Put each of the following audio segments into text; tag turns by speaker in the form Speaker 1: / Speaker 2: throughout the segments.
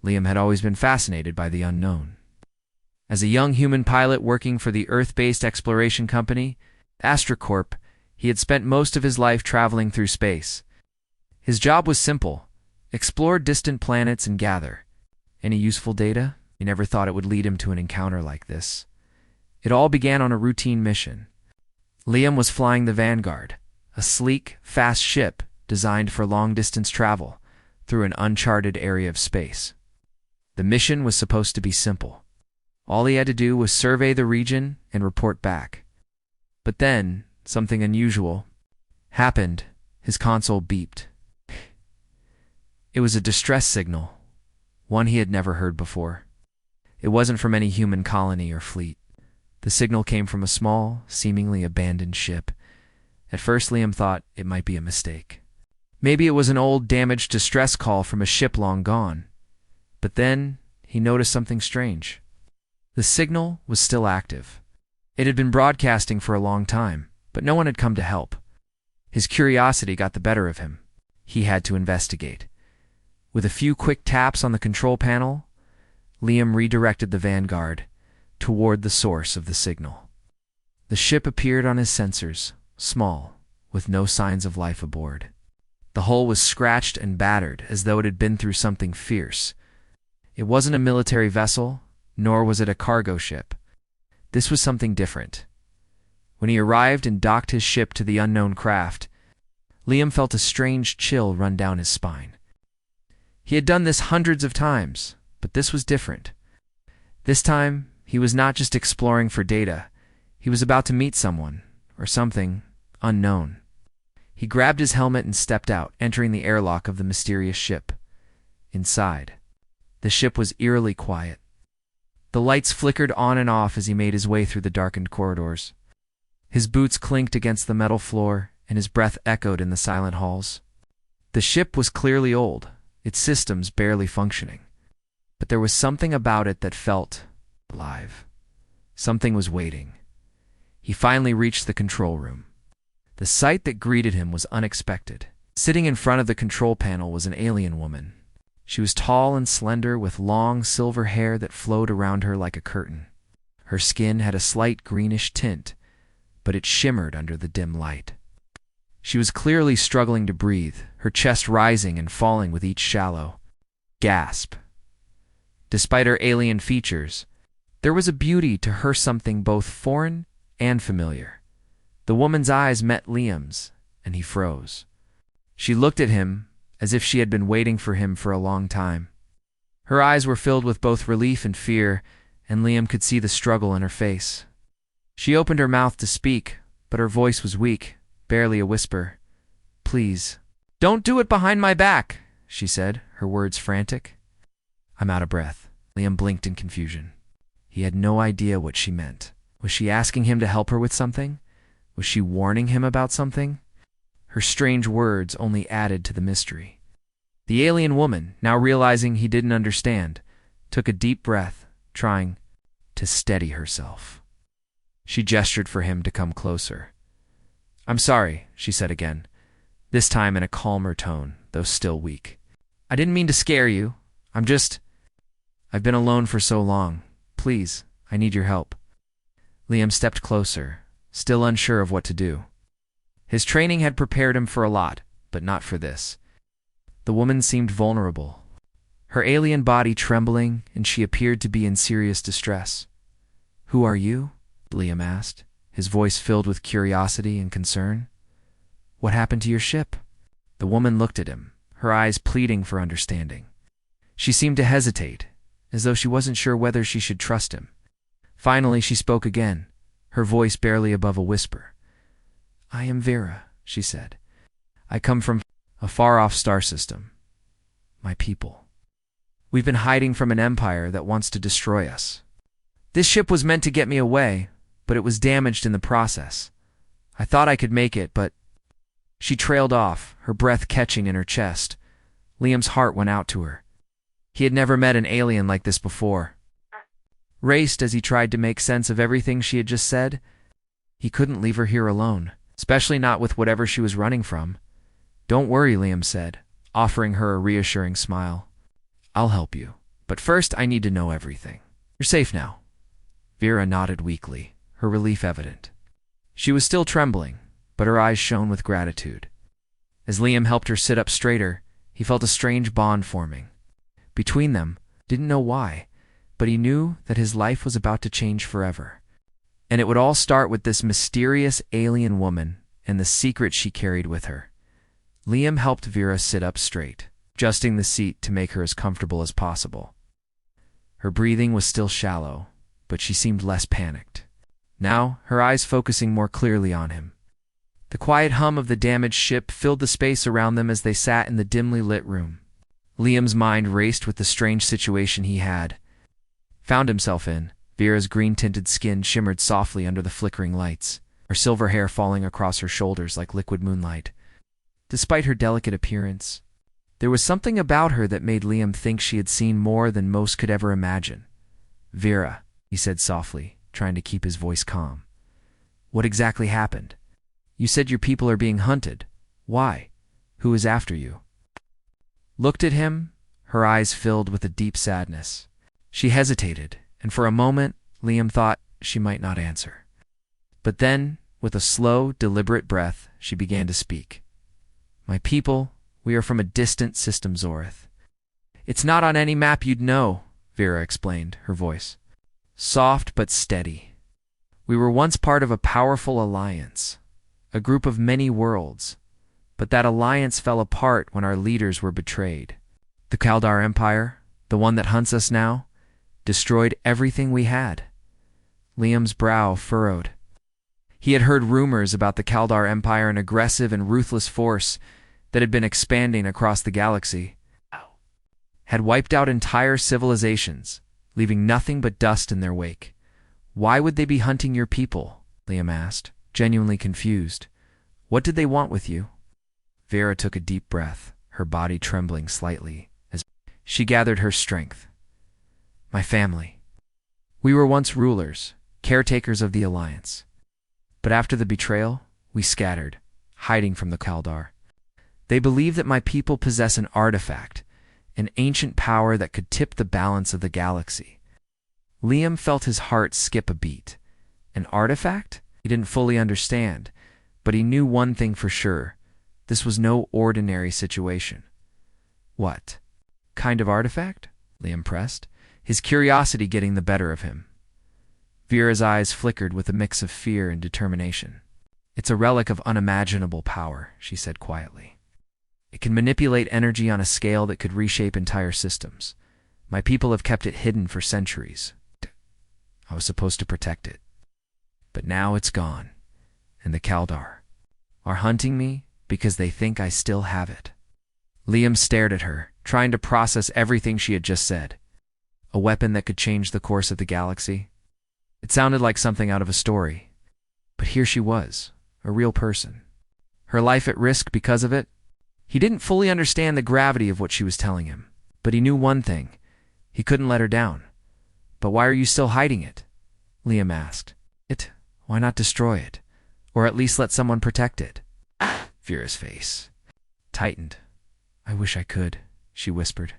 Speaker 1: Liam had always been fascinated by the unknown. As a young human pilot working for the Earth-based exploration company, AstraCorp, he had spent most of his life traveling through space. His job was simple: explore distant planets and gather any useful data. He never thought it would lead him to an encounter like this. It all began on a routine mission. Liam was flying the Vanguard, a sleek, fast ship designed for long-distance travel through an uncharted area of space. The mission was supposed to be simple. All he had to do was survey the region and report back. But then, something unusual happened. His console beeped. It was a distress signal, one he had never heard before. It wasn't from any human colony or fleet. The signal came from a small, seemingly abandoned ship. At first, Liam thought it might be a mistake. Maybe it was an old, damaged distress call from a ship long gone. But then, he noticed something strange. The signal was still active. It had been broadcasting for a long time, but no one had come to help. His curiosity got the better of him. He had to investigate. With a few quick taps on the control panel, Liam redirected the Vanguard toward the source of the signal. The ship appeared on his sensors, small, with no signs of life aboard. The hull was scratched and battered as though it had been through something fierce. It wasn't a military vessel, nor was it a cargo ship. This was something different. When he arrived and docked his ship to the unknown craft, Liam felt a strange chill run down his spine. He had done this hundreds of times, but this was different. This time, he was not just exploring for data. He was about to meet someone, or something, unknown. He grabbed his helmet and stepped out, entering the airlock of the mysterious ship. Inside, the ship was eerily quiet. The lights flickered on and off as he made his way through the darkened corridors. His boots clinked against the metal floor, and his breath echoed in the silent halls. The ship was clearly old, its systems barely functioning. But there was something about it that felt alive. Something was waiting. He finally reached the control room. The sight that greeted him was unexpected. Sitting in front of the control panel was an alien woman. She was tall and slender, with long silver hair that flowed around her like a curtain. Her skin had a slight greenish tint, but it shimmered under the dim light. She was clearly struggling to breathe, her chest rising and falling with each shallow gasp. Despite her alien features, there was a beauty to her, something both foreign and familiar. The woman's eyes met Liam's, and he froze. She looked at him as if she had been waiting for him for a long time. Her eyes were filled with both relief and fear, and Liam could see the struggle in her face. She opened her mouth to speak, but her voice was weak, barely a whisper. "Please, don't do it behind my back," she said, her words frantic. "I'm out of breath." Liam blinked in confusion. He had no idea what she meant. Was she asking him to help her with something? Was she warning him about something? Her strange words only added to the mystery. The alien woman, now realizing he didn't understand, took a deep breath, trying to steady herself. She gestured for him to come closer. "I'm sorry," she said again, this time in a calmer tone, though still weak. "I didn't mean to scare you. I've been alone for so long. Please, I need your help." Liam stepped closer, still unsure of what to do. His training had prepared him for a lot, but not for this. The woman seemed vulnerable, her alien body trembling, and she appeared to be in serious distress. "Who are you?" Liam asked, his voice filled with curiosity and concern. "What happened to your ship?" The woman looked at him, her eyes pleading for understanding. She seemed to hesitate, as though she wasn't sure whether she should trust him. Finally, she spoke again, her voice barely above a whisper. "I am Vera," she said. "I come from a far-off star system. My people. We've been hiding from an empire that wants to destroy us. This ship was meant to get me away, but it was damaged in the process. I thought I could make it, but..." She trailed off, her breath catching in her chest. Liam's heart went out to her. He had never met an alien like this before. Raced as he tried to make sense of everything she had just said, he couldn't leave her here alone, especially not with whatever she was running from. "Don't worry," Liam said, offering her a reassuring smile. "I'll help you." But first, I need to know everything. You're safe now. Vera nodded weakly, her relief evident. She was still trembling, but her eyes shone with gratitude. As Liam helped her sit up straighter, he felt a strange bond forming. Between them, didn't know why, but he knew that his life was about to change forever. And it would all start with this mysterious alien woman and the secret she carried with her. Liam helped Vera sit up straight, adjusting the seat to make her as comfortable as possible. Her breathing was still shallow, but she seemed less panicked. Now, her eyes focusing more clearly on him. The quiet hum of the damaged ship filled the space around them as they sat in the dimly lit room. Liam's mind raced with the strange situation he had found himself in. Vera's green-tinted skin shimmered softly under the flickering lights, her silver hair falling across her shoulders like liquid moonlight. Despite her delicate appearance, there was something about her that made Liam think she had seen more than most could ever imagine. "Vera," he said softly, trying to keep his voice calm. "What exactly happened? You said your people are being hunted. Why? Who is after you?" Looked at him, her eyes filled with a deep sadness. She hesitated, and for a moment, Liam thought she might not answer. But then, with a slow, deliberate breath, she began to speak. "My people, we are from a distant system, Zorith. It's not on any map you'd know," Vera explained, her voice soft but steady. "We were once part of a powerful alliance, a group of many worlds, but that alliance fell apart when our leaders were betrayed. The Kaldar Empire, the one that hunts us now, destroyed everything we had." Liam's brow furrowed. He had heard rumors about the Kaldar Empire, an aggressive and ruthless force that had been expanding across the galaxy, had wiped out entire civilizations, leaving nothing but dust in their wake. "Why would they be hunting your people?" Liam asked, genuinely confused. "What did they want with you?" Vera took a deep breath, her body trembling slightly as she gathered her strength. "My family. We were once rulers, caretakers of the Alliance. But after the betrayal, we scattered, hiding from the Kaldar. They believe that my people possess an artifact, an ancient power that could tip the balance of the galaxy." Liam felt his heart skip a beat. An artifact? He didn't fully understand, but he knew one thing for sure. This was no ordinary situation. "What kind of artifact?" Liam pressed, his curiosity getting the better of him. Vera's eyes flickered with a mix of fear and determination. "It's a relic of unimaginable power," she said quietly. "It can manipulate energy on a scale that could reshape entire systems. My people have kept it hidden for centuries. I was supposed to protect it. But now it's gone, and the Kaldar are hunting me because they think I still have it." Liam stared at her, trying to process everything she had just said. A weapon that could change the course of the galaxy? It sounded like something out of a story. But here she was, a real person. Her life at risk because of it? He didn't fully understand the gravity of what she was telling him, but he knew one thing. He couldn't let her down. "But why are you still hiding it?" Liam asked. Why not destroy it? Or at least let someone protect it?" Vera's face tightened. "I wish I could," she whispered.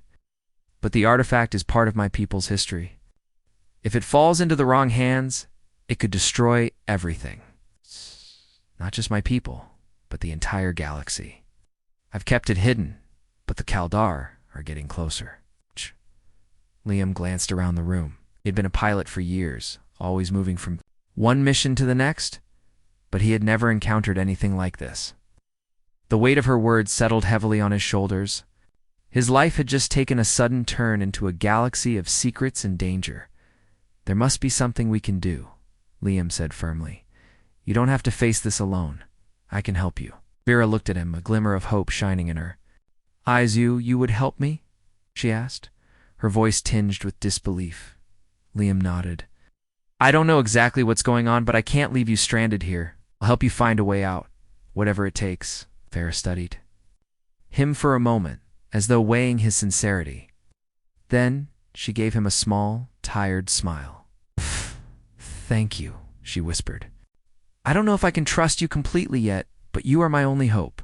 Speaker 1: "But the artifact is part of my people's history. If it falls into the wrong hands, it could destroy everything. Not just my people, but the entire galaxy. I've kept it hidden, but the Kaldar are getting closer." Liam glanced around the room. He had been a pilot for years, always moving from one mission to the next, but he had never encountered anything like this. The weight of her words settled heavily on his shoulders. His life had just taken a sudden turn into a galaxy of secrets and danger. "There must be something we can do," Liam said firmly. "You don't have to face this alone. I can help you." Vera looked at him, a glimmer of hope shining in her eyes. You would help me?" she asked, her voice tinged with disbelief. Liam nodded. "I don't know exactly what's going on, but I can't leave you stranded here. I'll help you find a way out, whatever it takes." Vera studied him for a moment, as though weighing his sincerity. Then she gave him a small, tired smile. "Thank you," she whispered. "I don't know if I can trust you completely yet, but you are my only hope."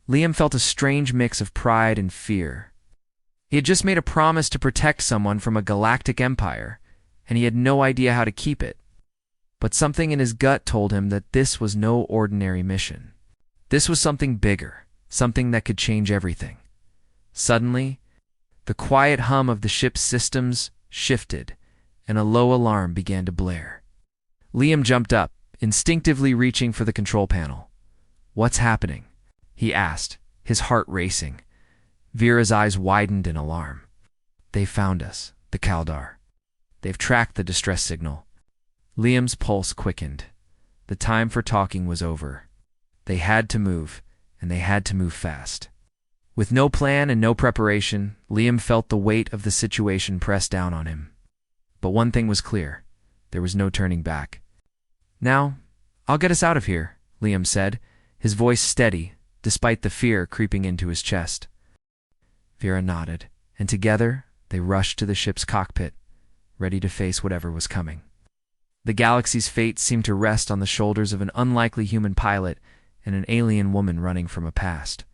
Speaker 1: Liam felt a strange mix of pride and fear. He had just made a promise to protect someone from a galactic empire, and he had no idea how to keep it. But something in his gut told him that this was no ordinary mission. This was something bigger, something that could change everything. Suddenly, the quiet hum of the ship's systems shifted, and a low alarm began to blare. Liam jumped up, instinctively reaching for the control panel. "What's happening?" he asked, his heart racing. Vera's eyes widened in alarm. "They found us, the Kaldar. They've tracked the distress signal." Liam's pulse quickened. The time for talking was over. They had to move, and they had to move fast. With no plan and no preparation, Liam felt the weight of the situation press down on him. But one thing was clear. There was no turning back. "Now, I'll get us out of here," Liam said, his voice steady, despite the fear creeping into his chest. Vera nodded, and together they rushed to the ship's cockpit, ready to face whatever was coming. The galaxy's fate seemed to rest on the shoulders of an unlikely human pilot and an alien woman running from a past.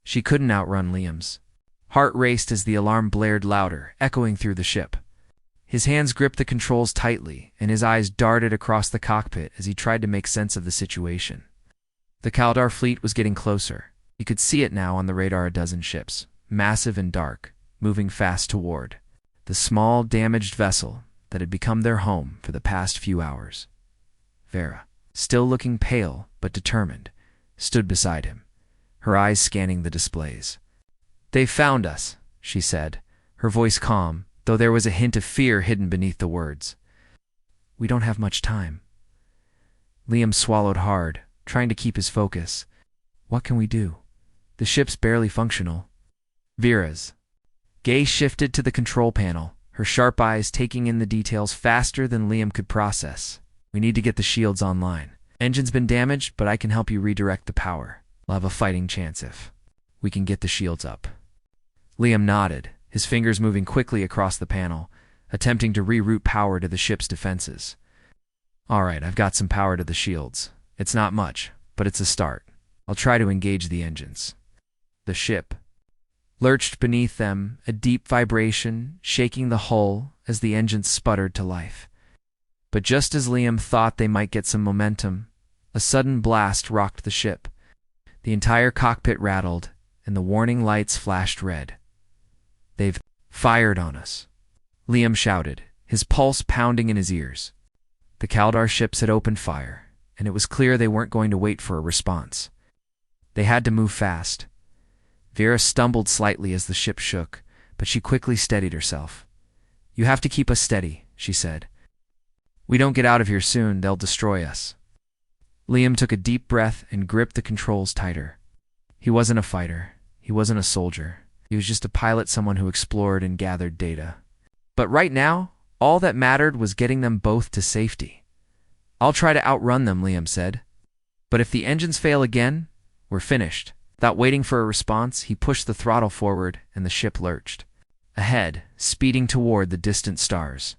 Speaker 1: She couldn't outrun Liam's. Heart raced as the alarm blared louder, echoing through the ship. His hands gripped the controls tightly, and his eyes darted across the cockpit as he tried to make sense of the situation. The Kaldar fleet was getting closer. He could see it now on the radar, a dozen ships, massive and dark, moving fast toward the small, damaged vessel that had become their home for the past few hours. Vera, still looking pale but determined, stood beside him, her eyes scanning the displays. "They found us," she said, her voice calm, though there was a hint of fear hidden beneath the words. "We don't have much time." Liam swallowed hard, trying to keep his focus. "What can we do? The ship's barely functional." Vera's gaze shifted to the control panel, her sharp eyes taking in the details faster than Liam could process. "We need to get the shields online. Engine's been damaged, but I can help you redirect the power. We'll have a fighting chance if we can get the shields up." Liam nodded, his fingers moving quickly across the panel, attempting to reroute power to the ship's defenses. "All right, I've got some power to the shields. It's not much, but it's a start. I'll try to engage the engines." The ship lurched beneath them, a deep vibration shaking the hull as the engines sputtered to life. But just as Liam thought they might get some momentum, a sudden blast rocked the ship. The entire cockpit rattled, and the warning lights flashed red. "They've fired on us," Liam shouted, his pulse pounding in his ears. The Kaldar ships had opened fire, and it was clear they weren't going to wait for a response. They had to move fast. Vera stumbled slightly as the ship shook, but she quickly steadied herself. "You have to keep us steady," she said. "We don't get out of here soon, they'll destroy us." Liam took a deep breath and gripped the controls tighter. He wasn't a fighter. He wasn't a soldier. He was just a pilot, someone who explored and gathered data. But right now, all that mattered was getting them both to safety. "I'll try to outrun them," Liam said. "But if the engines fail again, we're finished." Without waiting for a response, he pushed the throttle forward and the ship lurched. Ahead, speeding toward the distant stars.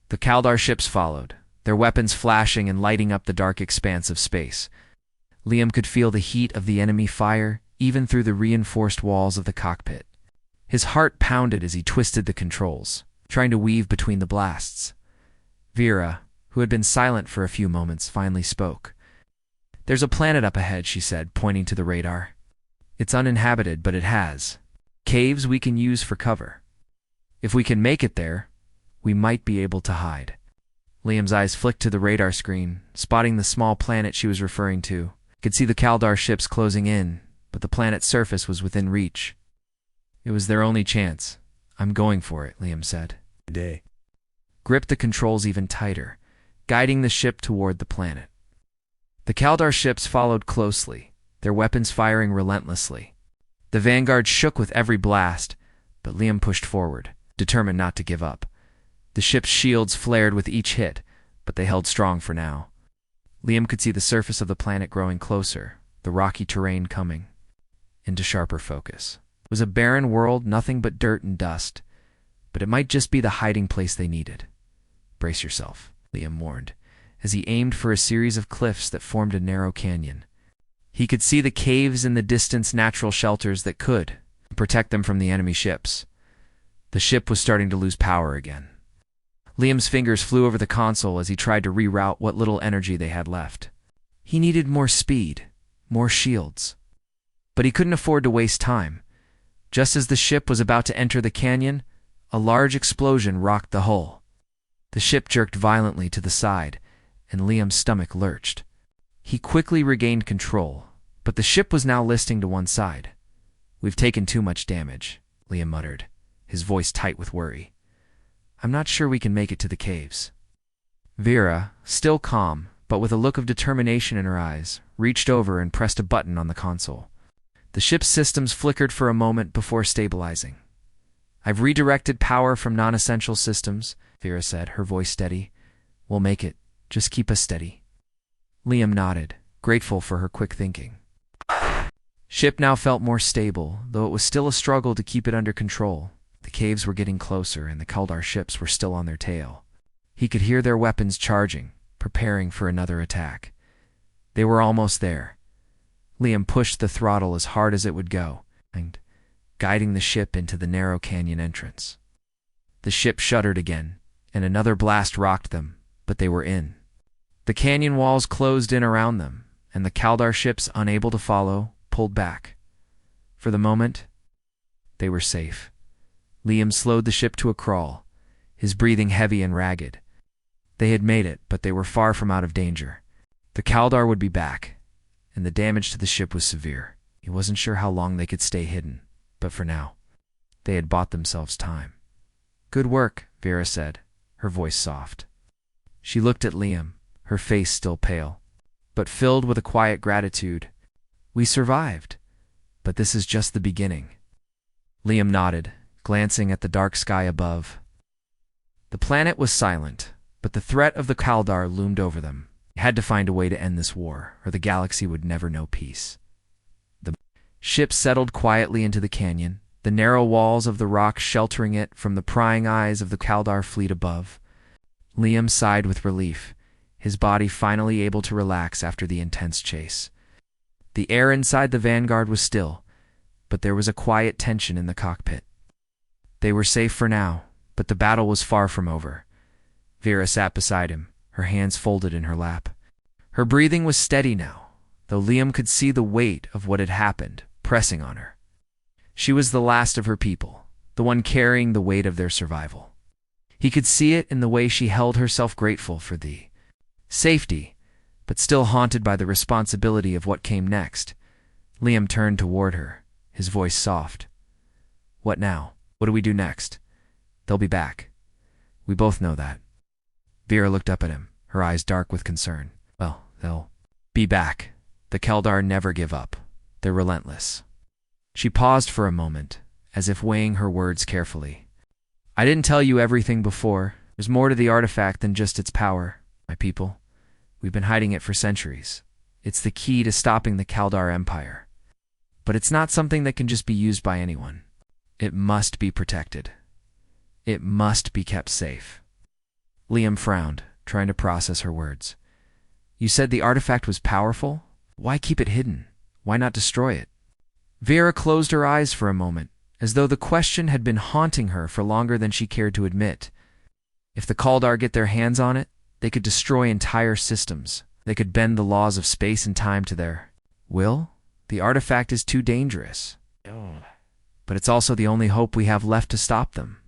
Speaker 1: The Kaldar ships followed, their weapons flashing and lighting up the dark expanse of space. Liam could feel the heat of the enemy fire even through the reinforced walls of the cockpit. His heart pounded as he twisted the controls, trying to weave between the blasts. Vera, who had been silent for a few moments, finally spoke. "There's a planet up ahead," she said, pointing to the radar. "It's uninhabited, but it has caves we can use for cover. If we can make it there, we might be able to hide." Liam's eyes flicked to the radar screen, spotting the small planet she was referring to. He could see the Kaldar ships closing in, but the planet's surface was within reach. It was their only chance. "I'm going for it," Liam said. "Today." Gripped the controls even tighter, guiding the ship toward the planet. The Kaldar ships followed closely, their weapons firing relentlessly. The Vanguard shook with every blast, but Liam pushed forward, determined not to give up. The ship's shields flared with each hit, but they held strong for now. Liam could see the surface of the planet growing closer, the rocky terrain coming into sharper focus. It was a barren world, nothing but dirt and dust, but it might just be the hiding place they needed. "Brace yourself," Liam warned, as he aimed for a series of cliffs that formed a narrow canyon. He could see the caves in the distance, natural shelters that could protect them from the enemy ships. The ship was starting to lose power again. Liam's fingers flew over the console as he tried to reroute what little energy they had left. He needed more speed, more shields. But he couldn't afford to waste time. Just as the ship was about to enter the canyon, a large explosion rocked the hull. The ship jerked violently to the side, and Liam's stomach lurched. He quickly regained control, but the ship was now listing to one side. "We've taken too much damage," Liam muttered, his voice tight with worry. "I'm not sure we can make it to the caves." Vera, still calm, but with a look of determination in her eyes, reached over and pressed a button on the console. The ship's systems flickered for a moment before stabilizing. "I've redirected power from non-essential systems," Vera said, her voice steady. "We'll make it. Just keep us steady." Liam nodded, grateful for her quick thinking. Ship now felt more stable, though it was still a struggle to keep it under control. The caves were getting closer, and the Kaldar ships were still on their tail. He could hear their weapons charging, preparing for another attack. They were almost there. Liam pushed the throttle as hard as it would go, and guiding the ship into the narrow canyon entrance. The ship shuddered again, and another blast rocked them, but they were in. The canyon walls closed in around them, and the Kaldar ships, unable to follow, pulled back. For the moment, they were safe. Liam slowed the ship to a crawl, his breathing heavy and ragged. They had made it, but they were far from out of danger. The Kaldar would be back, and the damage to the ship was severe. He wasn't sure how long they could stay hidden, but for now, they had bought themselves time. "Good work," Vera said, her voice soft. She looked at Liam, her face still pale, but filled with a quiet gratitude. "We survived, but this is just the beginning." Liam nodded, glancing at the dark sky above. The planet was silent, but the threat of the Kaldar loomed over them. They had to find a way to end this war, or the galaxy would never know peace. The ship settled quietly into the canyon, the narrow walls of the rock sheltering it from the prying eyes of the Kaldar fleet above. Liam sighed with relief, his body finally able to relax after the intense chase. The air inside the Vanguard was still, but there was a quiet tension in the cockpit. They were safe for now, but the battle was far from over. Vera sat beside him, her hands folded in her lap. Her breathing was steady now, though Liam could see the weight of what had happened pressing on her. She was the last of her people, the one carrying the weight of their survival. He could see it in the way she held herself, grateful for the safety, but still haunted by the responsibility of what came next. Liam turned toward her, his voice soft. "What now? What do we do next? They'll be back. We both know that." Vera looked up at him, her eyes dark with concern. "Well, they'll be back. The Kaldar never give up. They're relentless." She paused for a moment, as if weighing her words carefully. "I didn't tell you everything before. There's more to the artifact than just its power, my people. We've been hiding it for centuries. It's the key to stopping the Kaldar Empire. But it's not something that can just be used by anyone. It must be protected. It must be kept safe." Liam frowned, trying to process her words. "You said the artifact was powerful? Why keep it hidden? Why not destroy it?" Vera closed her eyes for a moment, as though the question had been haunting her for longer than she cared to admit. If the Kaldar get their hands on it, they could destroy entire systems. They could bend the laws of space and time to their will. The artifact is too dangerous. But it's also the only hope we have left to stop them.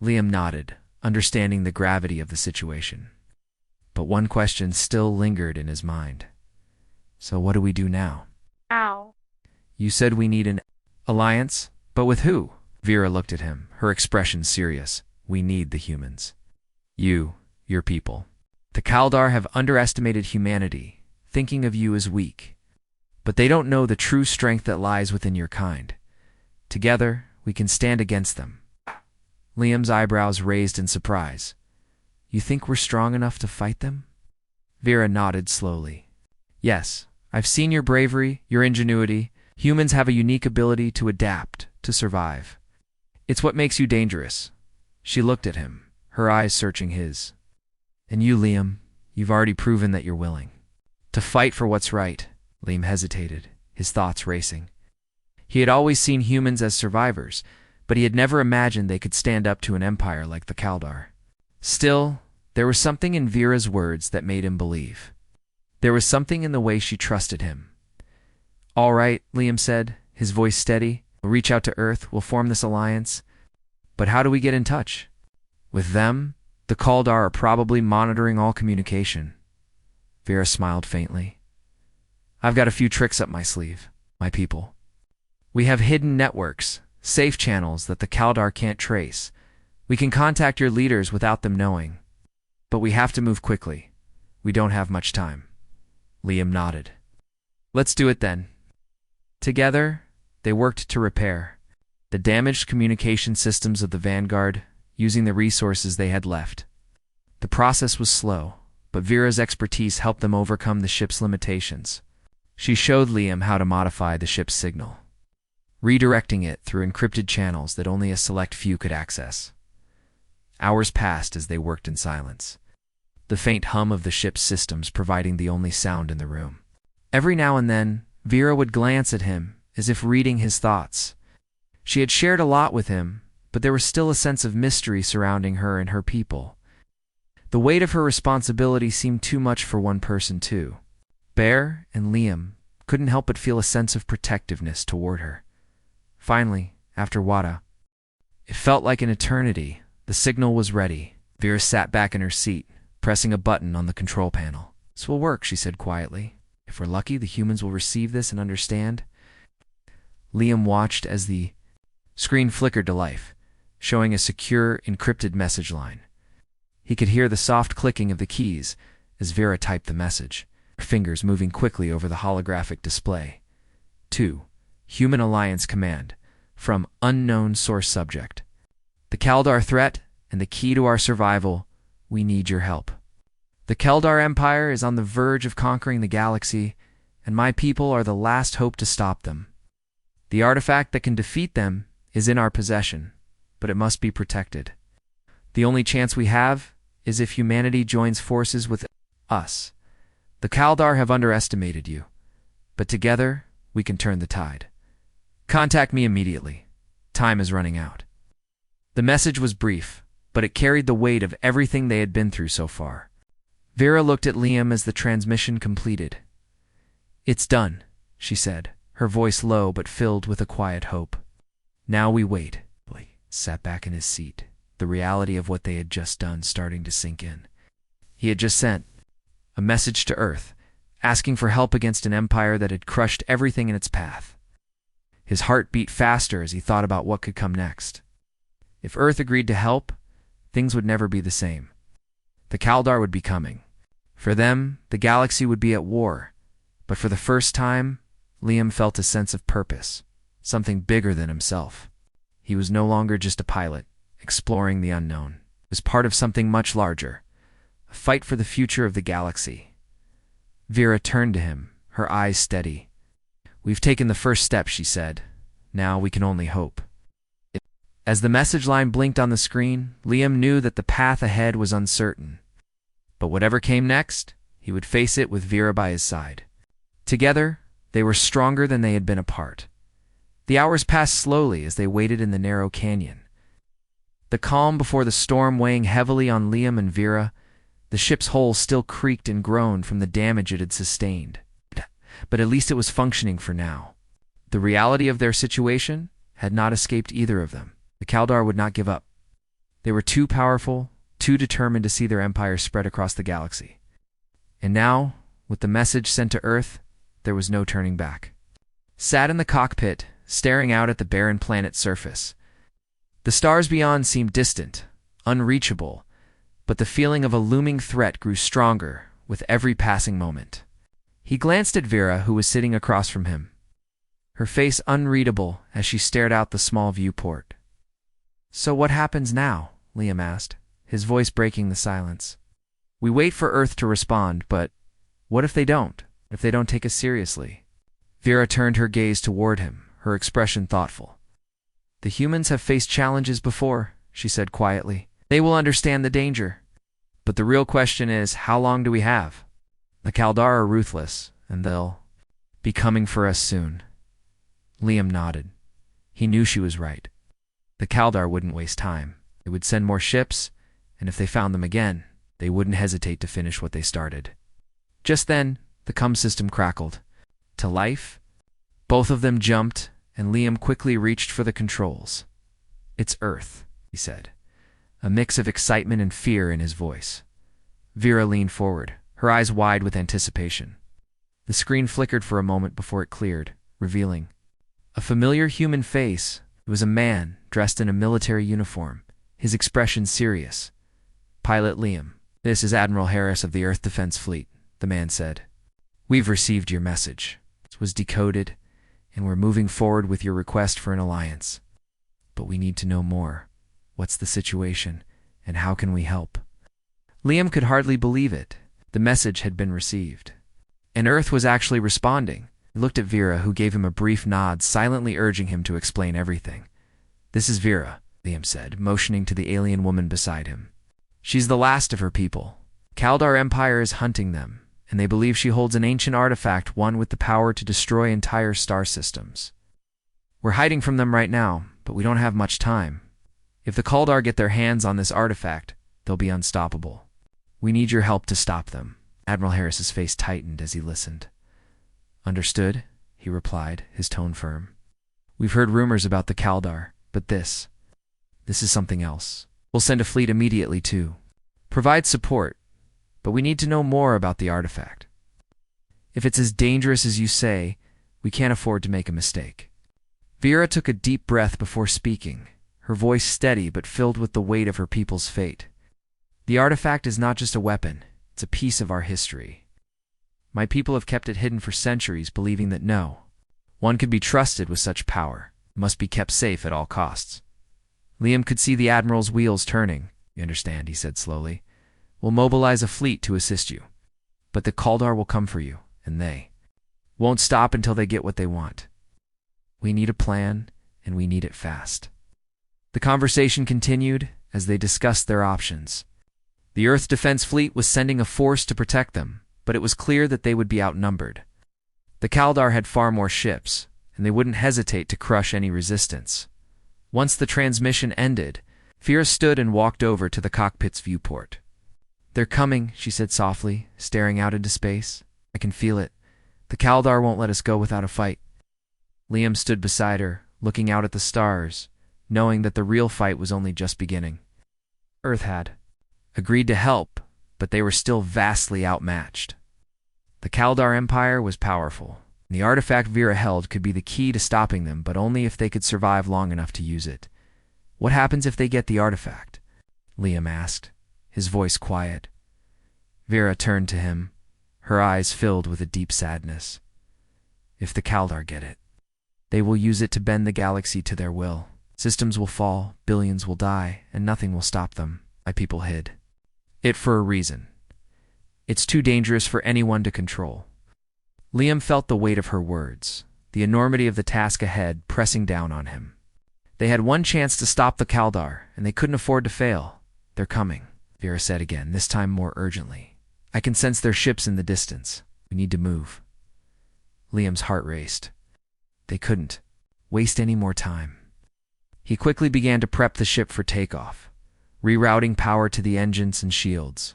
Speaker 1: Liam nodded, understanding the gravity of the situation. But one question still lingered in his mind. "So what do we do now?"
Speaker 2: Ow.
Speaker 1: "You said we need an alliance, but with who?" Vera looked at him, her expression serious. "We need the humans. Your people. The Kaldar have underestimated humanity, thinking of you as weak. But they don't know the true strength that lies within your kind. Together, we can stand against them." Liam's eyebrows raised in surprise. "You think we're strong enough to fight them?" Vera nodded slowly. "Yes, I've seen your bravery, your ingenuity. Humans have a unique ability to adapt, to survive. It's what makes you dangerous." She looked at him, her eyes searching his. "And you, Liam, you've already proven that you're willing to fight for what's right." Liam hesitated, his thoughts racing. He had always seen humans as survivors, but he had never imagined they could stand up to an empire like the Kaldar. Still, there was something in Vera's words that made him believe. There was something in the way she trusted him. "All right," Liam said, his voice steady. "We'll reach out to Earth, we'll form this alliance. But how do we get in touch?" "With them, the Kaldar are probably monitoring all communication." Vera smiled faintly. "I've got a few tricks up my sleeve, my people. We have hidden networks, safe channels that the Kaldar can't trace. We can contact your leaders without them knowing. But we have to move quickly. We don't have much time." Liam nodded. "Let's do it then." Together, they worked to repair the damaged communication systems of the Vanguard using the resources they had left. The process was slow, but Vera's expertise helped them overcome the ship's limitations. She showed Liam how to modify the ship's signal, redirecting it through encrypted channels that only a select few could access. Hours passed as they worked in silence, the faint hum of the ship's systems providing the only sound in the room. Every now and then, Vera would glance at him, as if reading his thoughts. She had shared a lot with him, but there was still a sense of mystery surrounding her and her people. The weight of her responsibility seemed too much for one person too. Bear and Liam couldn't help but feel a sense of protectiveness toward her. Finally, after Wada, it felt like an eternity, the signal was ready. Vera sat back in her seat, pressing a button on the control panel. "This will work," she said quietly. "If we're lucky, the humans will receive this and understand." Liam watched as the screen flickered to life, showing a secure, encrypted message line. He could hear the soft clicking of the keys as Vera typed the message, her fingers moving quickly over the holographic display. "To Human Alliance Command, from unknown source subject. The Kaldar threat and the key to our survival, we need your help. The Kaldar Empire is on the verge of conquering the galaxy, and my people are the last hope to stop them. The artifact that can defeat them is in our possession, but it must be protected. The only chance we have is if humanity joins forces with us. The Kaldar have underestimated you, but together we can turn the tide. Contact me immediately. Time is running out." The message was brief, but it carried the weight of everything they had been through so far. Vera looked at Liam as the transmission completed. "It's done," she said, her voice low but filled with a quiet hope. "Now we wait." He sat back in his seat, the reality of what they had just done starting to sink in. He had just sent a message to Earth, asking for help against an empire that had crushed everything in its path. His heart beat faster as he thought about what could come next. If Earth agreed to help, things would never be the same. The Kaldar would be coming. For them, the galaxy would be at war. But for the first time, Liam felt a sense of purpose, something bigger than himself. He was no longer just a pilot, exploring the unknown. He was part of something much larger, a fight for the future of the galaxy. Vera turned to him, her eyes steady. "We've taken the first step," she said. "Now we can only hope." As the message line blinked on the screen, Liam knew that the path ahead was uncertain. But whatever came next, he would face it with Vera by his side. Together, they were stronger than they had been apart. The hours passed slowly as they waited in the narrow canyon. The calm before the storm weighing heavily on Liam and Vera, the ship's hull still creaked and groaned from the damage it had sustained. But at least it was functioning for now. The reality of their situation had not escaped either of them. The Kaldar would not give up. They were too powerful, too determined to see their empire spread across the galaxy. And now, with the message sent to Earth, there was no turning back. Sat in the cockpit, staring out at the barren planet's surface. The stars beyond seemed distant, unreachable, but the feeling of a looming threat grew stronger with every passing moment. He glanced at Vera, who was sitting across from him, her face unreadable as she stared out the small viewport. "So what happens now?" Liam asked, his voice breaking the silence. "We wait for Earth to respond, but what if they don't? If they don't take us seriously?" Vera turned her gaze toward him, her expression thoughtful. "The humans have faced challenges before," she said quietly. "They will understand the danger. But the real question is, how long do we have? The Kaldar are ruthless, and they'll be coming for us soon." Liam nodded. He knew she was right. The Kaldar wouldn't waste time. They would send more ships, and if they found them again, they wouldn't hesitate to finish what they started. Just then, the comm system crackled. To life? Both of them jumped, and Liam quickly reached for the controls. "It's Earth," he said, a mix of excitement and fear in his voice. Vera leaned forward, her eyes wide with anticipation. The screen flickered for a moment before it cleared, revealing a familiar human face. It was a man dressed in a military uniform, his expression serious. "Pilot Liam, this is Admiral Harris of the Earth Defense Fleet," the man said. "We've received your message. It was decoded, and we're moving forward with your request for an alliance. But we need to know more. What's the situation, and how can we help?" Liam could hardly believe it. The message had been received. And Earth was actually responding. He looked at Vera, who gave him a brief nod, silently urging him to explain everything. "This is Vera," Liam said, motioning to the alien woman beside him. "She's the last of her people. Kaldar Empire is hunting them, and they believe she holds an ancient artifact, one with the power to destroy entire star systems. We're hiding from them right now, but we don't have much time. If the Kaldar get their hands on this artifact, they'll be unstoppable. We need your help to stop them." Admiral Harris's face tightened as he listened. "Understood," he replied, his tone firm. "We've heard rumors about the Kaldar, but this is something else. We'll send a fleet immediately to provide support, but we need to know more about the artifact. If it's as dangerous as you say, we can't afford to make a mistake." Vera took a deep breath before speaking, her voice steady but filled with the weight of her people's fate. "The artifact is not just a weapon, it's a piece of our history. My people have kept it hidden for centuries, believing that no one could be trusted with such power. It must be kept safe at all costs." Liam could see the Admiral's wheels turning. "You understand," he said slowly. "We'll mobilize a fleet to assist you. But the Kaldar will come for you, and they won't stop until they get what they want. We need a plan, and we need it fast." The conversation continued as they discussed their options. The Earth Defense Fleet was sending a force to protect them, but it was clear that they would be outnumbered. The Kaldar had far more ships, and they wouldn't hesitate to crush any resistance. Once the transmission ended, Vera stood and walked over to the cockpit's viewport. "They're coming," she said softly, staring out into space. "I can feel it. The Kaldar won't let us go without a fight." Liam stood beside her, looking out at the stars, knowing that the real fight was only just beginning. Earth had agreed to help, but they were still vastly outmatched. The Kaldar Empire was powerful. The artifact Vera held could be the key to stopping them, but only if they could survive long enough to use it. "What happens if they get the artifact?" Liam asked, his voice quiet. Vera turned to him, her eyes filled with a deep sadness. "If the Kaldar get it, they will use it to bend the galaxy to their will. Systems will fall, billions will die, and nothing will stop them." My people hid it for a reason. It's too dangerous for anyone to control. Liam felt the weight of her words, the enormity of the task ahead pressing down on him. They had one chance to stop the Kaldar, and they couldn't afford to fail. "They're coming," Vera said again, this time more urgently. "I can sense their ships in the distance. We need to move." Liam's heart raced. They couldn't waste any more time. He quickly began to prep the ship for takeoff, rerouting power to the engines and shields.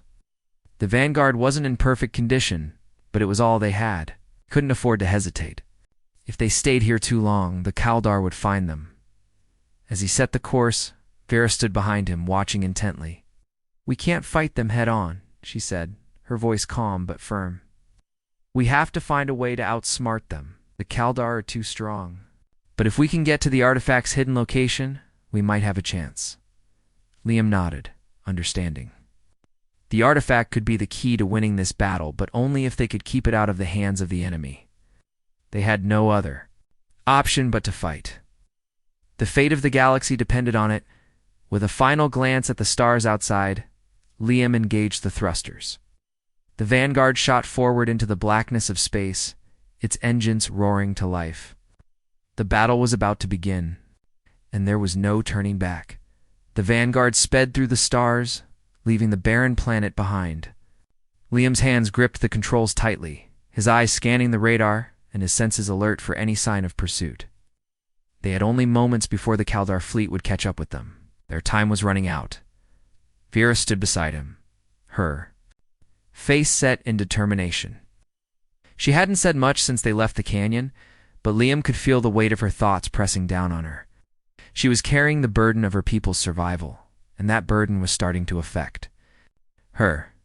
Speaker 1: The Vanguard wasn't in perfect condition, but it was all they had. Couldn't afford to hesitate. If they stayed here too long, the Kaldar would find them. As he set the course, Vera stood behind him, watching intently. "We can't fight them head on," she said, her voice calm but firm. "We have to find a way to outsmart them. The Kaldar are too strong. But if we can get to the artifact's hidden location, we might have a chance." Liam nodded, understanding. The artifact could be the key to winning this battle, but only if they could keep it out of the hands of the enemy. They had no other option but to fight. The fate of the galaxy depended on it. With a final glance at the stars outside, Liam engaged the thrusters. The Vanguard shot forward into the blackness of space, its engines roaring to life. The battle was about to begin, and there was no turning back. The Vanguard sped through the stars, leaving the barren planet behind. Liam's hands gripped the controls tightly, his eyes scanning the radar and his senses alert for any sign of pursuit. They had only moments before the Kaldar fleet would catch up with them. Their time was running out. Vera stood beside him, her face set in determination. She hadn't said much since they left the canyon, but Liam could feel the weight of her thoughts pressing down on her. She was carrying the burden of her people's survival, and that burden was starting to affect her.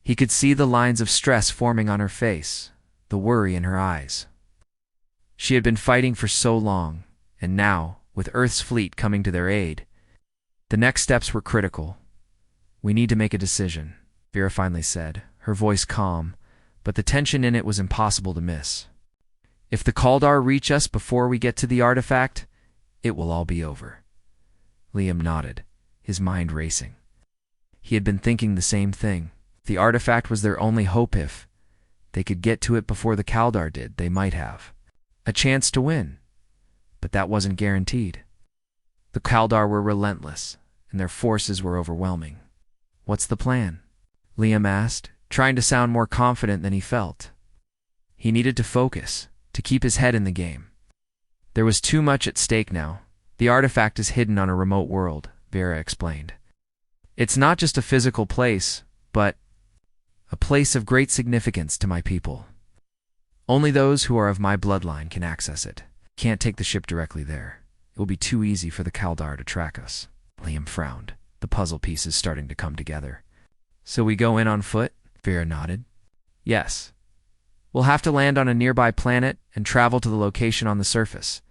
Speaker 1: He could see the lines of stress forming on her face, the worry in her eyes. She had been fighting for so long, and now, with Earth's fleet coming to their aid, the next steps were critical. "We need to make a decision," Vera finally said, her voice calm, but the tension in it was impossible to miss. "If the Kaldar reach us before we get to the artifact, it will all be over." Liam nodded, his mind racing. He had been thinking the same thing. The artifact was their only hope. If they could get to it before the Kaldar did, they might have a chance to win. But that wasn't guaranteed. The Kaldar were relentless, and their forces were overwhelming. "What's the plan?" Liam asked, trying to sound more confident than he felt. He needed to focus, to keep his head in the game. There was too much at stake now. "The artifact is hidden on a remote world," Vera explained. "It's not just a physical place, but a place of great significance to my people. Only those who are of my bloodline can access it. Can't take the ship directly there. It will be too easy for the Kaldar to track us." Liam frowned, the puzzle pieces starting to come together. "So we go in on foot?" Vera nodded. "Yes. We'll have to land on a nearby planet and travel to the location on the surface.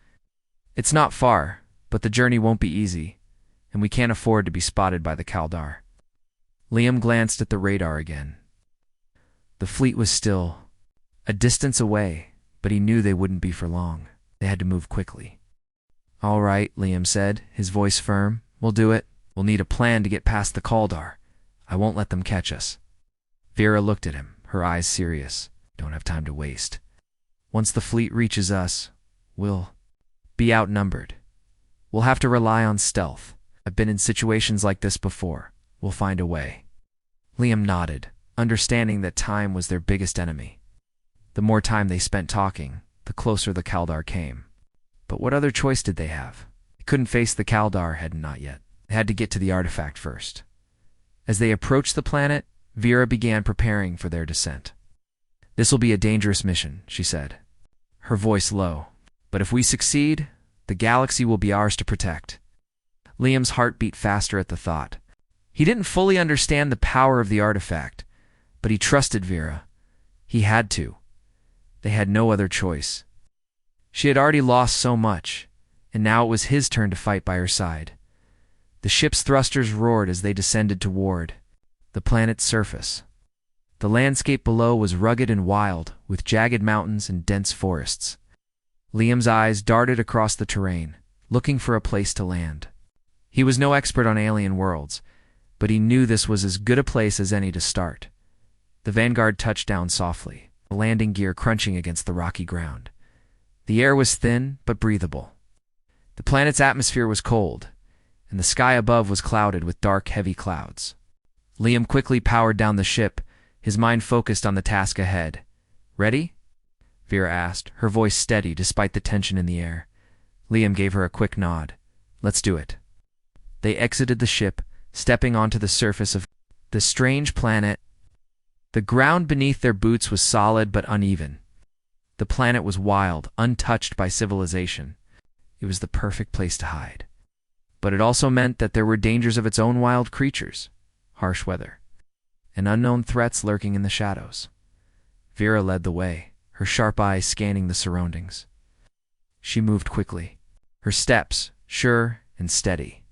Speaker 1: It's not far, but the journey won't be easy, and we can't afford to be spotted by the Kaldar." Liam glanced at the radar again. The fleet was still a distance away, but he knew they wouldn't be for long. They had to move quickly. "All right," Liam said, his voice firm. "We'll do it. We'll need a plan to get past the Kaldar. I won't let them catch us." Vera looked at him, her eyes serious. "Don't have time to waste. Once the fleet reaches us, we'll be outnumbered. We'll have to rely on stealth. I've been in situations like this before. We'll find a way." Liam nodded, understanding that time was their biggest enemy. The more time they spent talking, the closer the Kaldar came. But what other choice did they have? They couldn't face the Kaldar, not yet. They had to get to the artifact first. As they approached the planet, Vera began preparing for their descent. "This will be a dangerous mission," she said, her voice low. "But if we succeed, the galaxy will be ours to protect." Liam's heart beat faster at the thought. He didn't fully understand the power of the artifact, but he trusted Vera. He had to. They had no other choice. She had already lost so much, and now it was his turn to fight by her side. The ship's thrusters roared as they descended toward the planet's surface. The landscape below was rugged and wild, with jagged mountains and dense forests. Liam's eyes darted across the terrain, looking for a place to land. He was no expert on alien worlds, but he knew this was as good a place as any to start. The Vanguard touched down softly, the landing gear crunching against the rocky ground. The air was thin but breathable. The planet's atmosphere was cold, and the sky above was clouded with dark, heavy clouds. Liam quickly powered down the ship, his mind focused on the task ahead. "Ready?" Vera asked, her voice steady despite the tension in the air. Liam gave her a quick nod. "Let's do it." They exited the ship, stepping onto the surface of the strange planet. The ground beneath their boots was solid but uneven. The planet was wild, untouched by civilization. It was the perfect place to hide. But it also meant that there were dangers of its own wild creatures, harsh weather, and unknown threats lurking in the shadows. Vera led the way, her sharp eyes scanning the surroundings. She moved quickly, her steps sure and steady.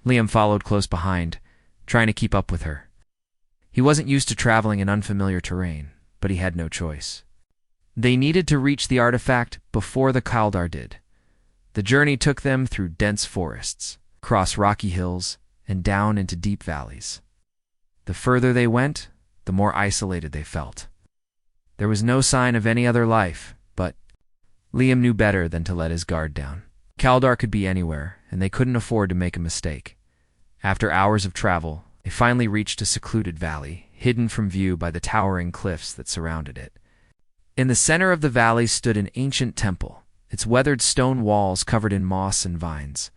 Speaker 1: Liam followed close behind, trying to keep up with her. He wasn't used to traveling in unfamiliar terrain, but he had no choice. They needed to reach the artifact before the Kaldar did. The journey took them through dense forests, across rocky hills, and down into deep valleys. The further they went, the more isolated they felt. There was no sign of any other life, but Liam knew better than to let his guard down. Kaldar could be anywhere, and they couldn't afford to make a mistake. After hours of travel, they finally reached a secluded valley, hidden from view by the towering cliffs that surrounded it. In the center of the valley stood an ancient temple, its weathered stone walls covered in moss and vines.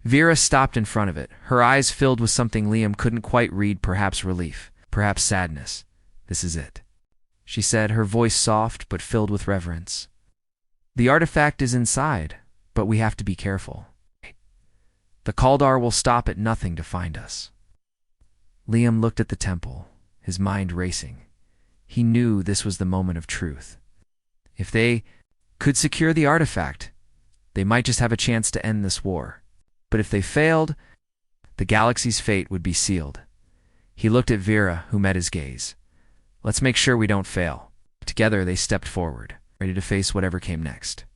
Speaker 1: Vera stopped in front of it, her eyes filled with something Liam couldn't quite read, perhaps relief, perhaps sadness. "This is it," she said, her voice soft but filled with reverence. "The artifact is inside, but we have to be careful. The Kaldar will stop at nothing to find us." Liam looked at the temple, his mind racing. He knew this was the moment of truth. If they could secure the artifact, they might just have a chance to end this war. But if they failed, the galaxy's fate would be sealed. He looked at Vera, who met his gaze. "Let's make sure we don't fail." Together they stepped forward, ready to face whatever came next.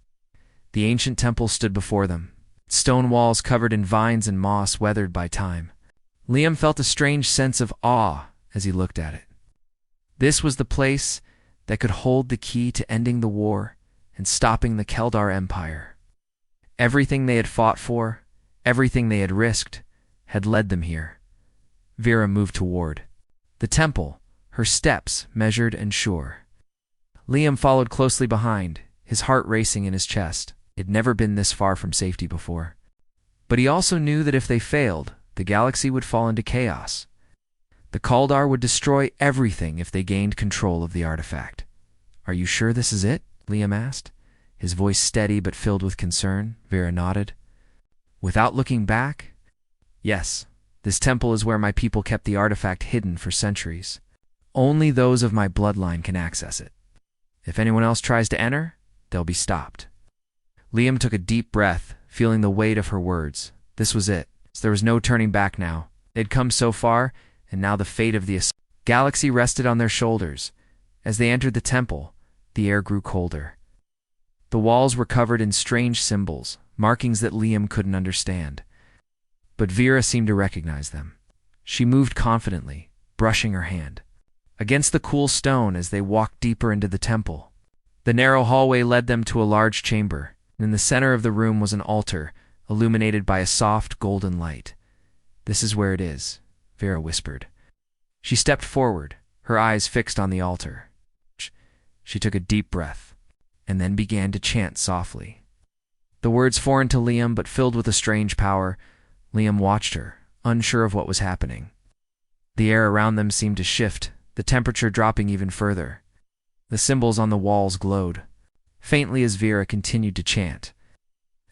Speaker 1: The ancient temple stood before them, its stone walls covered in vines and moss weathered by time. Liam felt a strange sense of awe as he looked at it. This was the place that could hold the key to ending the war and stopping the Kaldar Empire. Everything they had fought for, everything they had risked, had led them here. Vera moved toward the temple, her steps measured and sure. Liam followed closely behind, his heart racing in his chest. He'd never been this far from safety before. But he also knew that if they failed, the galaxy would fall into chaos. The Kaldar would destroy everything if they gained control of the artifact. "Are you sure this is it?" Liam asked, his voice steady but filled with concern. Vera nodded. Without looking back, "Yes, this temple is where my people kept the artifact hidden for centuries. Only those of my bloodline can access it. If anyone else tries to enter, they'll be stopped." Liam took a deep breath, feeling the weight of her words. This was it. There was no turning back now. They'd come so far, and now the fate of the galaxy rested on their shoulders. As they entered the temple, the air grew colder. The walls were covered in strange symbols, markings that Liam couldn't understand. But Vera seemed to recognize them. She moved confidently, brushing her hand against the cool stone as they walked deeper into the temple. The narrow hallway led them to a large chamber, and in the center of the room was an altar, illuminated by a soft golden light. "This is where it is," Vera whispered. She stepped forward, her eyes fixed on the altar. She took a deep breath, and then began to chant softly. The words foreign to Liam but filled with a strange power. Liam watched her, unsure of what was happening. The air around them seemed to shift, the temperature dropping even further. The symbols on the walls glowed, faintly as Vera continued to chant.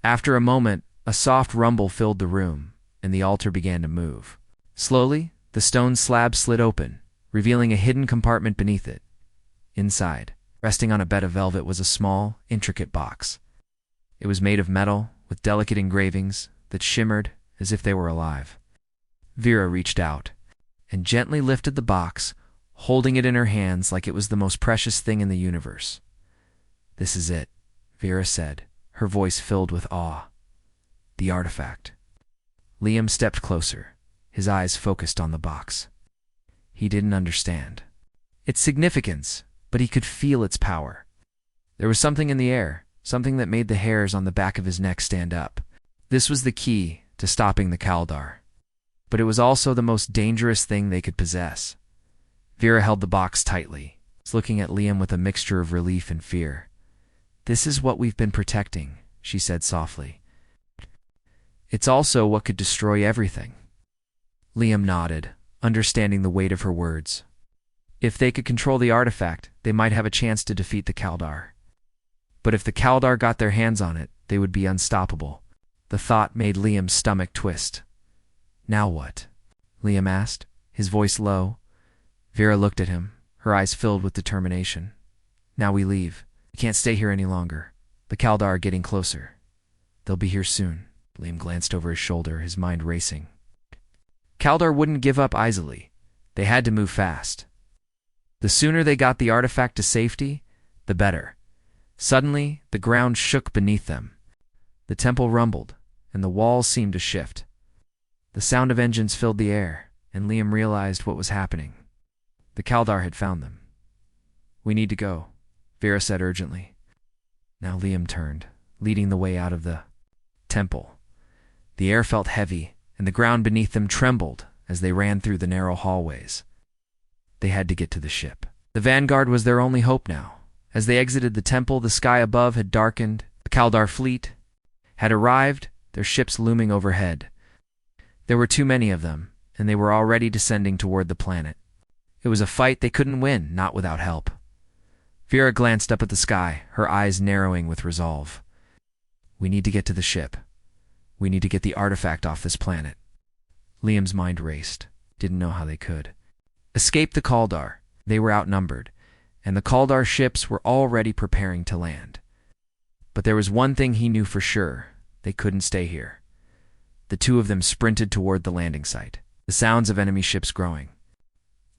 Speaker 1: After a moment, a soft rumble filled the room, and the altar began to move. Slowly, the stone slab slid open, revealing a hidden compartment beneath it. Inside, resting on a bed of velvet, was a small, intricate box. It was made of metal, with delicate engravings that shimmered as if they were alive. Vera reached out and gently lifted the box, holding it in her hands like it was the most precious thing in the universe. "This is it," Vera said, her voice filled with awe. "The artifact." Liam stepped closer, his eyes focused on the box. He didn't understand its significance, but he could feel its power. There was something in the air, something that made the hairs on the back of his neck stand up. This was the key to stopping the Kaldar. But it was also the most dangerous thing they could possess. Vera held the box tightly, looking at Liam with a mixture of relief and fear. "This is what we've been protecting," she said softly. "It's also what could destroy everything." Liam nodded, understanding the weight of her words. If they could control the artifact, they might have a chance to defeat the Kaldar. But if the Kaldar got their hands on it, they would be unstoppable. The thought made Liam's stomach twist. "Now what?" Liam asked, his voice low. Vera looked at him, her eyes filled with determination. "Now we leave. We can't stay here any longer. The Kaldar are getting closer. They'll be here soon." Liam glanced over his shoulder, his mind racing. Kaldar wouldn't give up easily. They had to move fast. The sooner they got the artifact to safety, the better. Suddenly, the ground shook beneath them. The temple rumbled, and the walls seemed to shift. The sound of engines filled the air, and Liam realized what was happening. The Kaldar had found them. "We need to go," Vera said urgently. Now Liam turned, leading the way out of the temple. The air felt heavy, and the ground beneath them trembled as they ran through the narrow hallways. They had to get to the ship. The Vanguard was their only hope now. As they exited the temple, the sky above had darkened, The Kaldar fleet had arrived, their ships looming overhead. There were too many of them, and they were already descending toward the planet. It was a fight they couldn't win, not without help. Vera glanced up at the sky, her eyes narrowing with resolve. We need to get to the ship. We need to get the artifact off this planet. Liam's mind raced. Didn't know how they could. Escape the Kaldar. They were outnumbered, and the Kaldar ships were already preparing to land. But there was one thing he knew for sure. They couldn't stay here. The two of them sprinted toward the landing site, the sounds of enemy ships growing.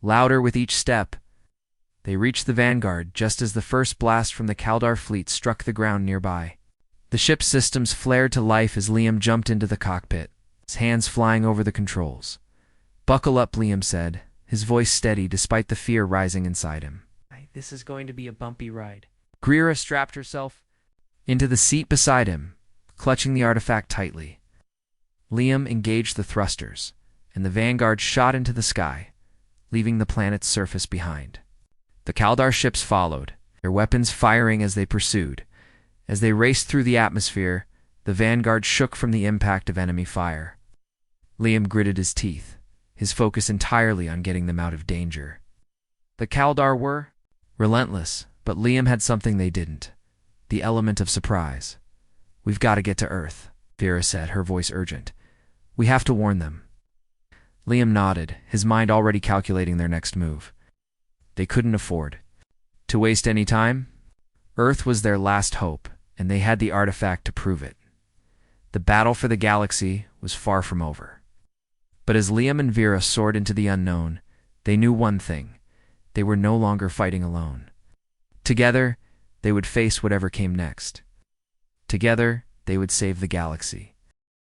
Speaker 1: Louder with each step, they reached the vanguard just as the first blast from the Kaldar fleet struck the ground nearby. The ship's systems flared to life as Liam jumped into the cockpit, his hands flying over the controls. "Buckle up," Liam said, his voice steady despite the fear rising inside him.
Speaker 2: This is going to be a bumpy ride.
Speaker 1: Greera strapped herself into the seat beside him, clutching the artifact tightly. Liam engaged the thrusters, and the vanguard shot into the sky, leaving the planet's surface behind. The Kaldar ships followed, their weapons firing as they pursued. As they raced through the atmosphere, the vanguard shook from the impact of enemy fire. Liam gritted his teeth, his focus entirely on getting them out of danger. The Kaldar were relentless, but Liam had something they didn't: the element of surprise. "We've got to get to Earth," Vera said, her voice urgent. "We have to warn them." Liam nodded, his mind already calculating their next move. They couldn't afford to waste any time. Earth was their last hope, and they had the artifact to prove it. The battle for the galaxy was far from over. But as Liam and Vera soared into the unknown, they knew one thing: they were no longer fighting alone. Together, they would face whatever came next. Together, they would save the galaxy.